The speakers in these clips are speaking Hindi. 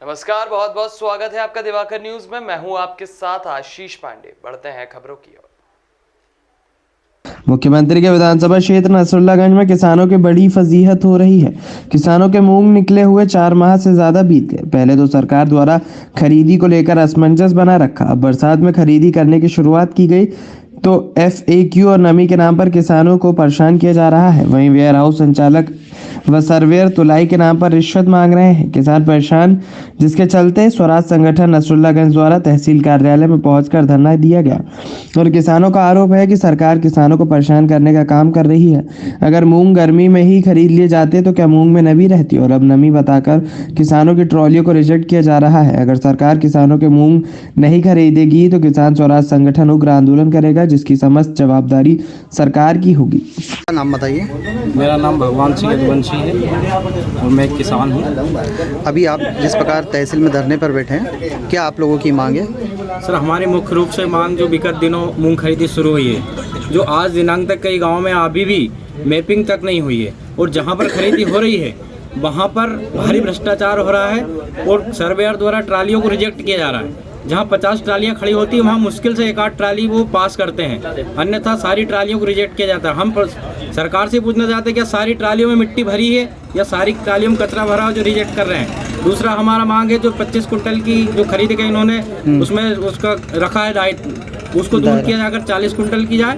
नमस्कार, बहुत बहुत स्वागत है आपका दिवाकर न्यूज में। मैं हूं आपके साथ आशीष पांडे। बढ़ते हैं खबरों की ओर। मुख्यमंत्री के विधानसभा क्षेत्र नसरुल्लागंज में किसानों की बड़ी फजीहत हो रही है। किसानों के मूंग निकले हुए 4 माह से ज्यादा बीत गए। पहले तो सरकार द्वारा खरीदी को लेकर असमंजस बना रखा। अब बरसात में खरीदी करने की शुरुआत की गई तो FAQ और नमी के नाम पर किसानों को परेशान किया जा रहा है। वहीं वेयर हाउस संचालक व सर्वेयर तुलाई के नाम पर रिश्वत मांग रहे हैं। किसान परेशान, जिसके चलते स्वराज संगठन नसरुल्लागंज द्वारा तहसील कार्यालय में पहुंचकर धरना दिया गया और किसानों का आरोप है कि सरकार किसानों को परेशान करने का काम कर रही है। अगर मूंग गर्मी में ही खरीद लिए जाते तो क्या मूंग में नमी रहती, और अब नमी बताकर किसानों की ट्रॉलियों को रिजेक्ट किया जा रहा है। अगर सरकार किसानों के मूंग नहीं खरीदेगी तो किसान स्वराज संगठन उग्र आंदोलन करेगा, जिसकी समस्त जवाबदारी सरकार की होगी। नाम बताइए। मेरा नाम भगवान सिंह यदुवंशी है और मैं एक किसान हूँ। अभी आप जिस प्रकार तहसील में धरने पर बैठे हैं, क्या आप लोगों की मांग है? सर, हमारी मुख्य रूप से मांग जो विगत दिनों मूंग खरीदी शुरू हुई है, जो आज दिनांक तक कई गाँव में अभी भी मैपिंग तक नहीं हुई है, और जहाँ पर खरीदी हो रही है वहाँ पर भारी भ्रष्टाचार हो रहा है और सर्वेयर द्वारा ट्रालियों को रिजेक्ट किया जा रहा है। जहाँ 50 ट्रालियाँ खड़ी होती है वहाँ मुश्किल से 1-8 ट्राली वो पास करते हैं, अन्यथा सारी ट्रालियों को रिजेक्ट किया जाता है। हम सरकार से पूछना चाहते हैं क्या सारी ट्रालियों में मिट्टी भरी है या सारी ट्रालियों में कचरा भरा हो जो रिजेक्ट कर रहे हैं। दूसरा हमारा मांग है जो 25 कुंटल की जो खरीद के इन्होंने उसमें उसका रखा है डाइट, उसको दूर किया जाकर 40 कुंटल की जाए।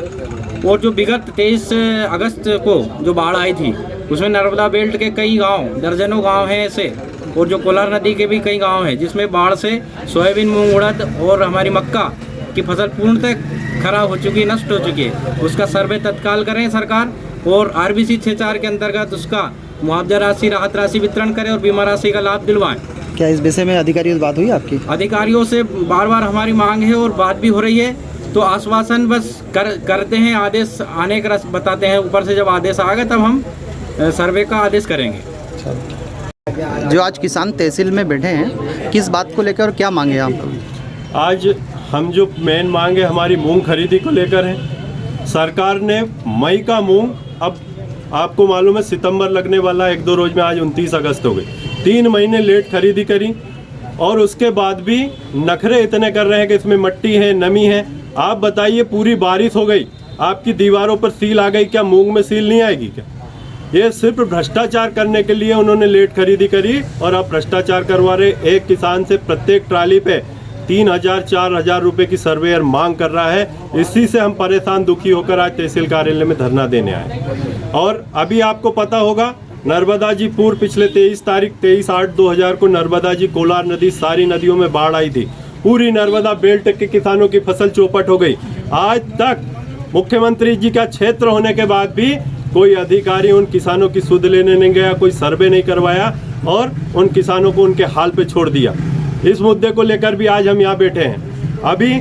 और जो विगत 23 अगस्त को जो बाढ़ आई थी उसमें नर्मदा बेल्ट के कई गाँव, दर्जनों गाँव हैं ऐसे, और जो कोलार नदी के भी कई गांव हैं जिसमें बाढ़ से सोयाबीन, मूंग, उड़द और हमारी मक्का की फसल पूर्णतः खराब हो चुकी है, नष्ट हो चुकी है। उसका सर्वे तत्काल करें सरकार, और RBC 64 के अंतर्गत उसका मुआवजा राशि, राहत राशि वितरण करें और बीमा राशि का लाभ दिलवाएं। क्या इस विषय में अधिकारियों से बात हुई आपकी? अधिकारियों से बार बार हमारी मांग है और बात भी हो रही है, तो आश्वासन बस करते हैं, आदेश आने का बताते हैं ऊपर से। जब आदेश आ गए तब हम सर्वे का आदेश करेंगे। जो आज किसान तहसील में बैठे हैं, किस बात को लेकर और क्या मांगे आप? आज हम जो मेन मांग है हमारी मूंग खरीदी को लेकर है। सरकार ने मई का मूंग, अब आपको मालूम है सितंबर लगने वाला 1-2 रोज में, आज 29 अगस्त हो गई, 3 महीने लेट खरीदी करी, और उसके बाद भी नखरे इतने कर रहे हैं कि इसमें मट्टी है, नमी है। आप बताइए, पूरी बारिश हो गई, आपकी दीवारों पर सील आ गई, क्या मूंग में सील नहीं आएगी क्या? ये सिर्फ भ्रष्टाचार करने के लिए उन्होंने लेट खरीदी करी और अब भ्रष्टाचार करवा रहे। एक किसान से प्रत्येक ट्राली पे 3,000-4,000 रुपए की सर्वेयर मांग कर रहा है। इसी से हम परेशान, दुखी होकर आज तहसील कार्यालय में धरना देने आए। और अभी आपको पता होगा, नर्मदा जी पूर्व पिछले 23/8/2000 को नर्मदा जी, कोलार नदी, सारी नदियों में बाढ़ आई थी। पूरी नर्मदा बेल्ट के किसानों की फसल चौपट हो गई। आज तक मुख्यमंत्री जी का क्षेत्र होने के बाद भी कोई अधिकारी उन किसानों की सुध लेने नहीं गया, कोई सर्वे नहीं करवाया और उन किसानों को उनके हाल पे छोड़ दिया। इस मुद्दे को लेकर भी आज हम यहाँ बैठे हैं। अभी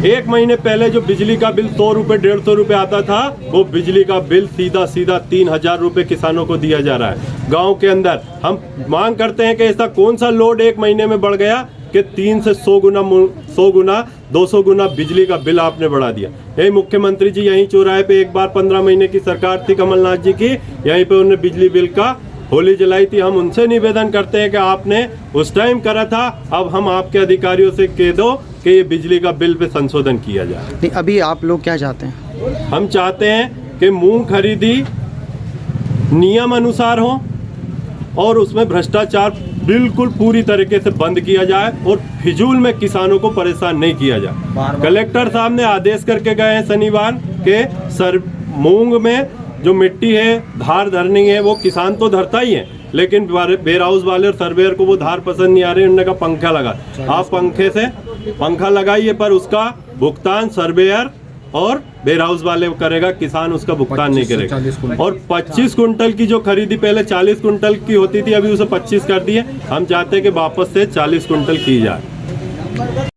1 महीने पहले जो बिजली का बिल 100 रुपये 150 रुपये आता था, वो बिजली का बिल सीधा 3,000 रुपये किसानों को दिया जा रहा है गाँव के अंदर। हम मांग करते हैं कि ऐसा कौन सा लोड 1 महीने में बढ़ गया कि 3 से 100 गुना 200 गुना बिजली का बिल आपने बढ़ा दिया। यही मुख्यमंत्री जी, यहीं चौराहे पे एक बार 15 महीने की सरकार थी कमलनाथ जी की, यहीं पे उन्होंने बिजली बिल का होली जलाई थी। हम उनसे निवेदन करते हैं कि आपने उस टाइम करा था, अब हम आपके अधिकारियों से कह दो कि ये बिजली का बिल पे संशोधन किया जाए। नहीं, अभी आप लोग क्या चाहते हैं? हम चाहते हैं कि मूंग खरीदी नियम अनुसार हो और उसमें भ्रष्टाचार बिल्कुल पूरी तरीके से बंद किया जाए और फिजूल में किसानों को परेशान नहीं किया जाए। कलेक्टर साहब ने आदेश करके गए हैं शनिवार के, मूंग में जो मिट्टी है, धार धरनी है, वो किसान तो धरता ही है, लेकिन वेयर हाउस वाले और सर्वेयर को वो धार पसंद नहीं आ रही। उन्होंने कहा पंखा लगा, आप पंखा लगाइए, पर उसका भुगतान सर्वेयर और वेयर हाउस वाले करेगा, किसान उसका भुगतान नहीं करेगा। और 25 कुंटल की जो खरीदी पहले 40 कुंटल की होती थी, अभी उसे 25 कर दिए। हम चाहते हैं कि वापस से 40 कुंटल की जाए।